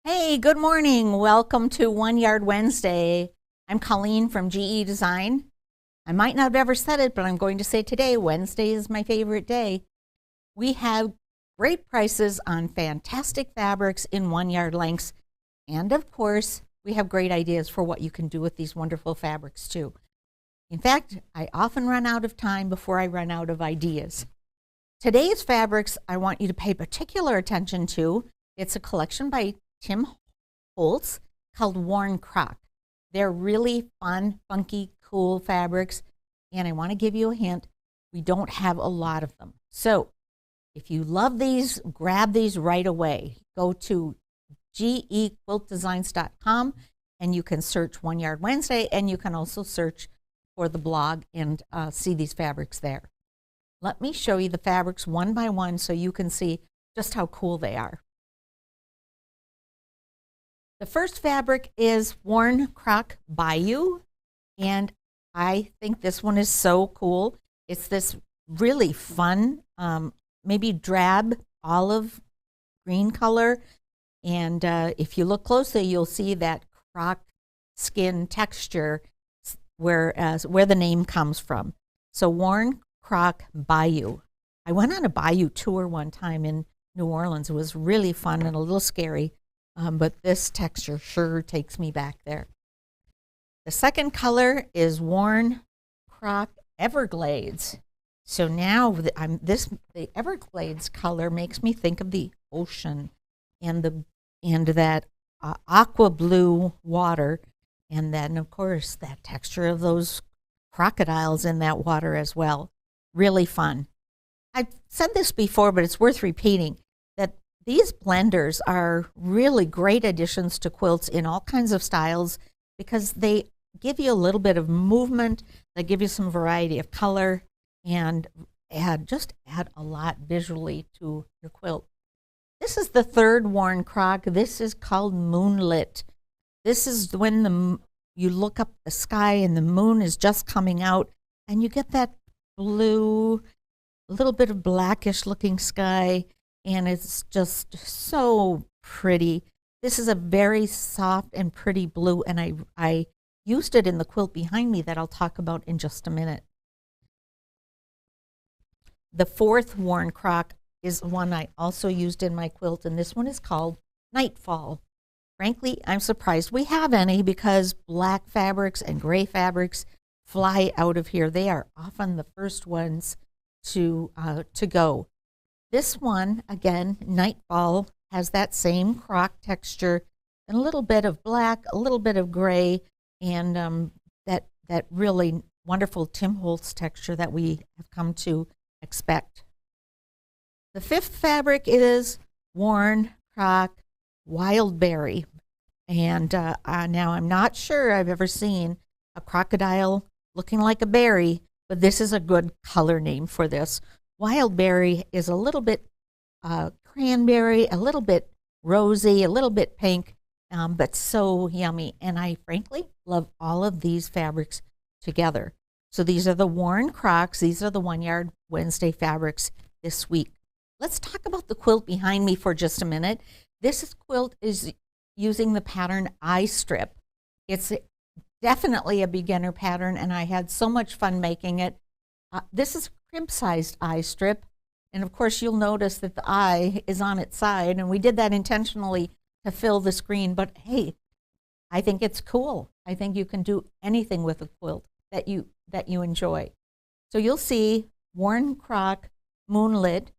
Hey, good morning. Welcome to One Yard Wednesday. I'm Colleen from GE Design. I might not have ever said it, but I'm going to say today, Wednesday is my favorite day. We have great prices on fantastic fabrics in 1 yard lengths. And of course, we have great ideas for what you can do with these wonderful fabrics too. In fact, I often run out of time before I run out of ideas. Today's fabrics I want you to pay particular attention to. It's a collection by Tim Holtz called Worn Croc. They're really fun, funky, cool fabrics, and I want to give you a hint. We don't have a lot of them. So if you love these, grab these right away. Go to gequiltdesigns.com and you can search 1 Yard Wednesday, and you can also search for the blog and see these fabrics there. Let me show you the fabrics one by one so you can see just how cool they are. The first fabric is Worn Croc Bayou, and I think this one is so cool. It's this really fun, maybe drab olive green color, and if you look closely, you'll see that croc skin texture where the name comes from. So Worn Croc Bayou. I went on a bayou tour one time in New Orleans. It was really fun and a little scary. But this texture sure takes me back there. The second color is Worn Croc Everglades. So now the Everglades color makes me think of the ocean and that aqua blue water, and then of course that texture of those crocodiles in that water as well. Really fun. I've said this before, but it's worth repeating. These blenders are really great additions to quilts in all kinds of styles because they give you a little bit of movement, they give you some variety of color, and add a lot visually to your quilt. This is the third Worn Croc. This is called Moonlit. This is when you look up the sky and the moon is just coming out, and you get that blue, a little bit of blackish looking sky. And it's just so pretty. This is a very soft and pretty blue, and I used it in the quilt behind me that I'll talk about in just a minute. The fourth Worn Croc is one I also used in my quilt, and this one is called Nightfall. Frankly, I'm surprised we have any because black fabrics and gray fabrics fly out of here. They are often the first ones to go. This one, again, Nightfall, has that same croc texture and a little bit of black, a little bit of gray, and that really wonderful Tim Holtz texture that we have come to expect. The fifth fabric is Worn Croc Wildberry. And now I'm not sure I've ever seen a crocodile looking like a berry, but this is a good color name for this. Wildberry is a little bit cranberry, a little bit rosy, a little bit pink, but so yummy. And I frankly love all of these fabrics together. So these are the Worn Crocs. These are the 1 Yard Wednesday fabrics this week. Let's talk about the quilt behind me for just a minute. This quilt is using the pattern I Strip. It's definitely a beginner pattern, and I had so much fun making it. This is crib-sized eye strip, and of course you'll notice that the eye is on its side, and we did that intentionally to fill the screen, but hey, I think it's cool. I think you can do anything with a quilt that you enjoy. So you'll see Worn Croc Moonlit,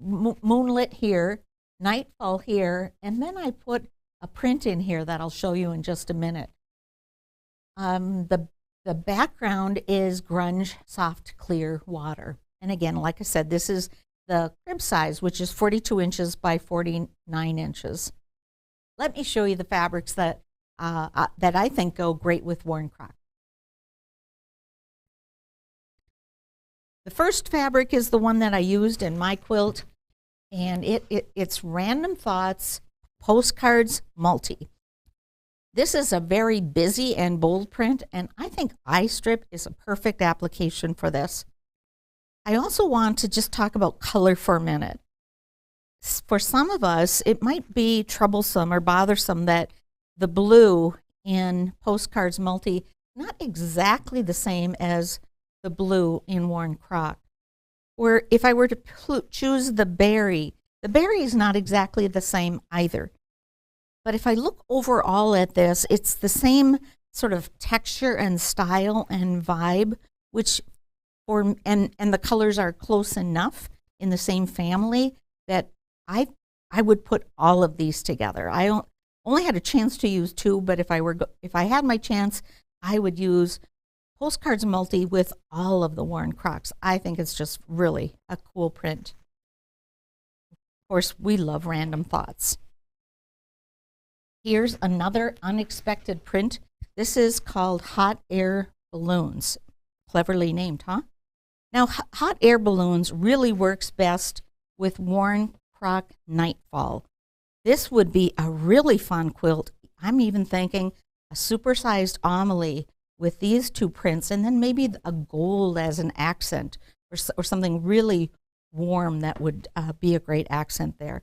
Moonlit here, Nightfall here, and then I put a print in here that I'll show you in just a minute. The background is grunge soft clear water. And again, like I said, this is the crib size, which is 42 inches by 49 inches. Let me show you the fabrics that I think go great with Worn Croc. The first fabric is the one that I used in my quilt, and it's Random Thoughts Postcards Multi. This is a very busy and bold print, and I think eye strip is a perfect application for this. I also want to just talk about color for a minute. for some of us, it might be troublesome or bothersome that the blue in Postcards Multi not exactly the same as the blue in Worn Croc. Or if I were to choose the berry is not exactly the same either. But if I look overall at this, it's the same sort of texture and style and vibe, which and the colors are close enough in the same family that I would put all of these together. I only had a chance to use two, but if I had my chance, I would use Postcards Multi with all of the Worn Crocs. I think it's just really a cool print. Of course, we love Random Thoughts. Here's another unexpected print. This is called Hot Air Balloons. Cleverly named, huh? Now, hot air balloons really works best with Worn Croc Nightfall. This would be a really fun quilt. I'm even thinking a supersized Amelie with these two prints, and then maybe a gold as an accent, or something really warm that would be a great accent there.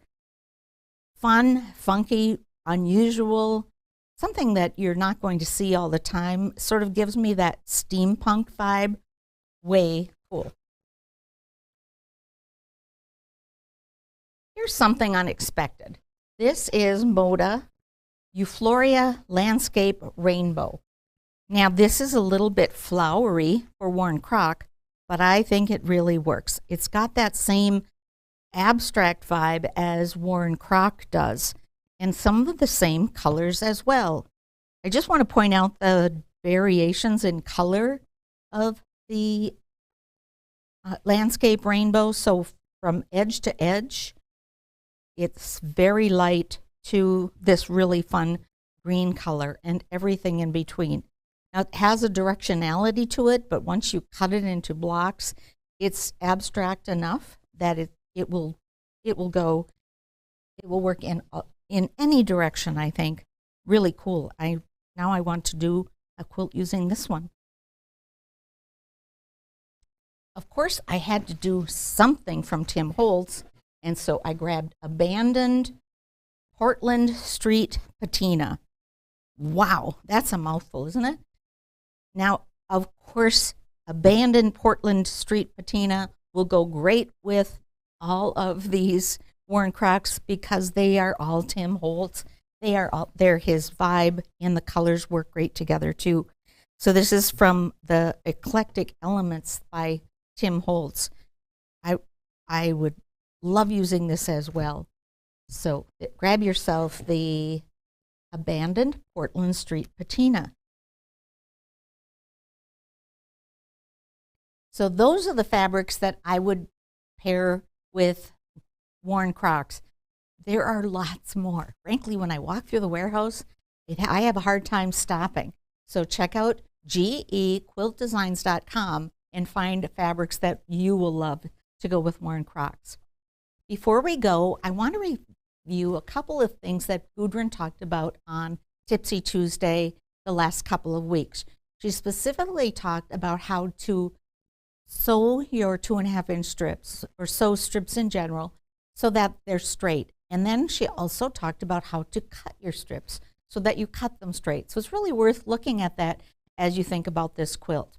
Fun, funky, unusual, something that you're not going to see all the time. Sort of gives me that steampunk vibe. Way cool. Here's something unexpected. This is Moda Euphoria Landscape Rainbow. Now this is a little bit flowery for Worn Croc, but I think it really works. It's got that same abstract vibe as Worn Croc does, and some of the same colors as well. I just want to point out the variations in color of the landscape rainbow. So from edge to edge, it's very light to this really fun green color and everything in between. Now it has a directionality to it, but once you cut it into blocks, it's abstract enough that it will work in any direction, I think. Really cool. Now I want to do a quilt using this one. Of course, I had to do something from Tim Holtz, and so I grabbed Abandoned Portland Street Patina. Wow, that's a mouthful, isn't it? Now, of course, Abandoned Portland Street Patina will go great with all of these Worn Crocs because they are all Tim Holtz. They're his vibe, and the colors work great together too. So this is from the Eclectic Elements by Tim Holtz. I would love using this as well. So grab yourself the Abandoned Portland Street Patina. So those are the fabrics that I would pair with Worn Crocs. There are lots more. Frankly, when I walk through the warehouse, I have a hard time stopping. So check out gequiltdesigns.com and find fabrics that you will love to go with Worn Crocs. Before we go, I want to review a couple of things that Gudrun talked about on Tipsy Tuesday the last couple of weeks. She specifically talked about how to sew your 2.5-inch strips, or sew strips in general, so that they're straight. And then she also talked about how to cut your strips so that you cut them straight. So it's really worth looking at that as you think about this quilt.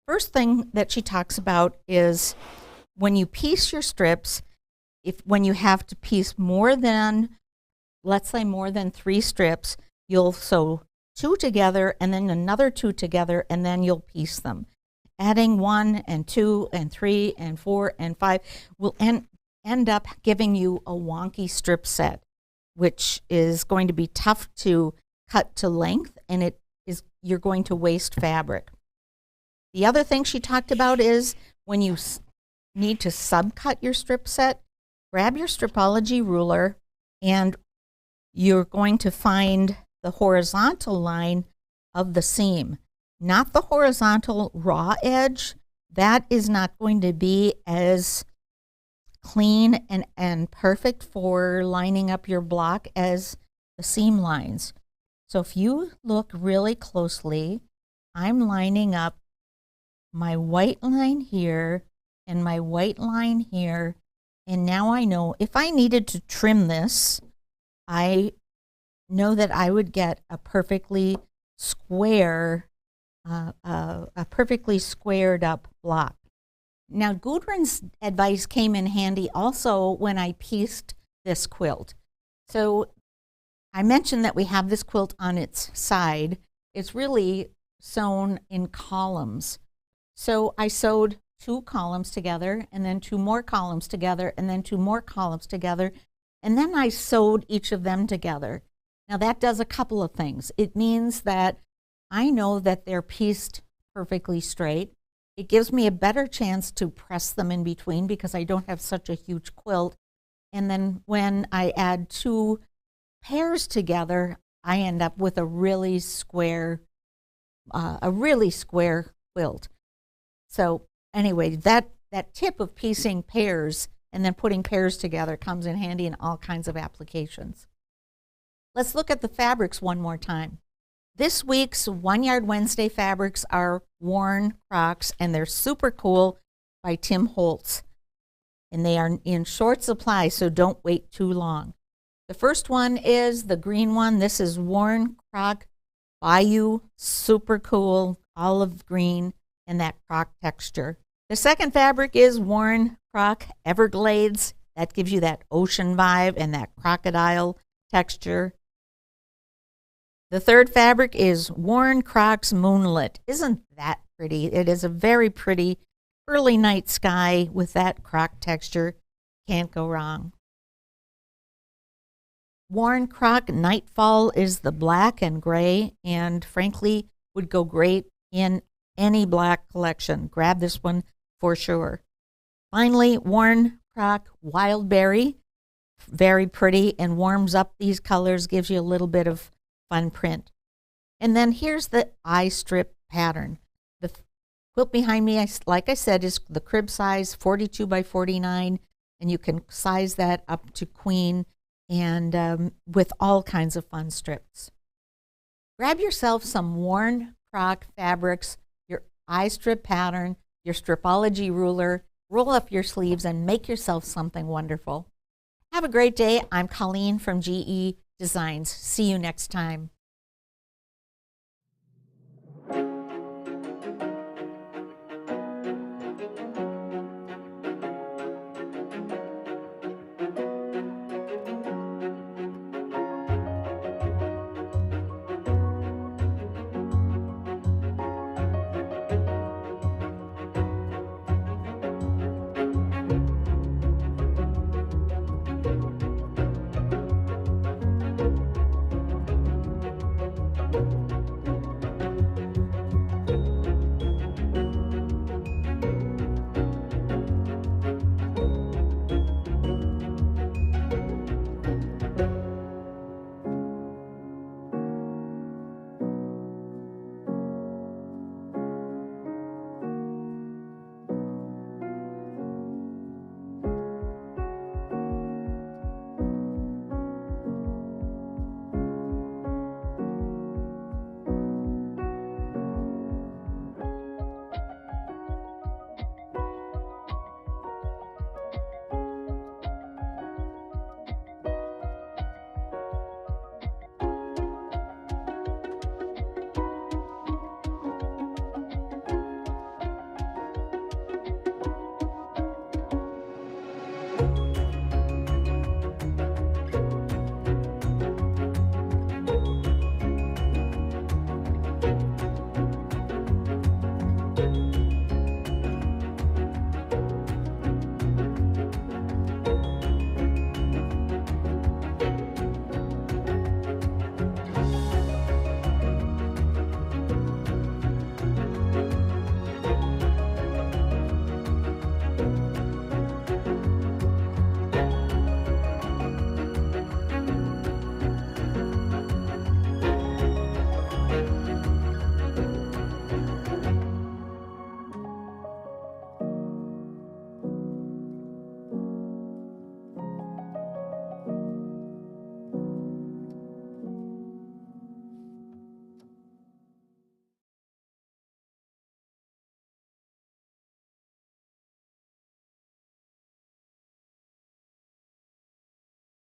First thing that she talks about is when you piece your strips, when you have to piece more than, let's say more than 3 strips, you'll sew 2 together and then another 2 together, and then you'll piece them. Adding 1 and 2 and 3 and 4 and 5 will end up giving you a wonky strip set, which is going to be tough to cut to length, and you're going to waste fabric. The other thing she talked about is when you need to subcut your strip set, grab your Stripology ruler, and you're going to find the horizontal line of the seam, not the horizontal raw edge. That is not going to be as clean and perfect for lining up your block as the seam lines. So if you look really closely, I'm lining up my white line here and my white line here, And now I know if I needed to trim this, I know that I would get a perfectly square, a perfectly squared up block. Now, Gudrun's advice came in handy also when I pieced this quilt. So I mentioned that we have this quilt on its side. It's really sewn in columns. So I sewed 2 columns together, and then 2 more columns together, and then 2 more columns together, and then I sewed each of them together. Now that does a couple of things. It means that I know that they're pieced perfectly straight. It gives me a better chance to press them in between because I don't have such a huge quilt. And then when I add 2 pairs together, I end up with a really square quilt. So anyway, that tip of piecing pairs and then putting pairs together comes in handy in all kinds of applications. Let's look at the fabrics one more time. This week's One Yard Wednesday fabrics are worn Crocs, and they're super cool by Tim Holtz. And they are in short supply, so don't wait too long. The first one is the green one. This is worn Croc Bayou, super cool, olive green, and that croc texture. The second fabric is worn Croc Everglades. That gives you that ocean vibe and that crocodile texture. The third fabric is worn Crocs Moonlit. Isn't that pretty? It is a very pretty early night sky with that croc texture. Can't go wrong. Worn Croc Nightfall is the black and gray, and frankly would go great in any black collection. Grab this one for sure. Finally, worn Croc Wildberry, very pretty and warms up these colors, gives you a little bit of fun print. And then here's the eye strip pattern. The quilt behind me, like I said, is the crib size 42 by 49, and you can size that up to queen, and with all kinds of fun strips. Grab yourself some worn Croc fabrics, your eye strip pattern, your stripology ruler, roll up your sleeves, and make yourself something wonderful. Have a great day. I'm Colleen from GE Designs. See you next time.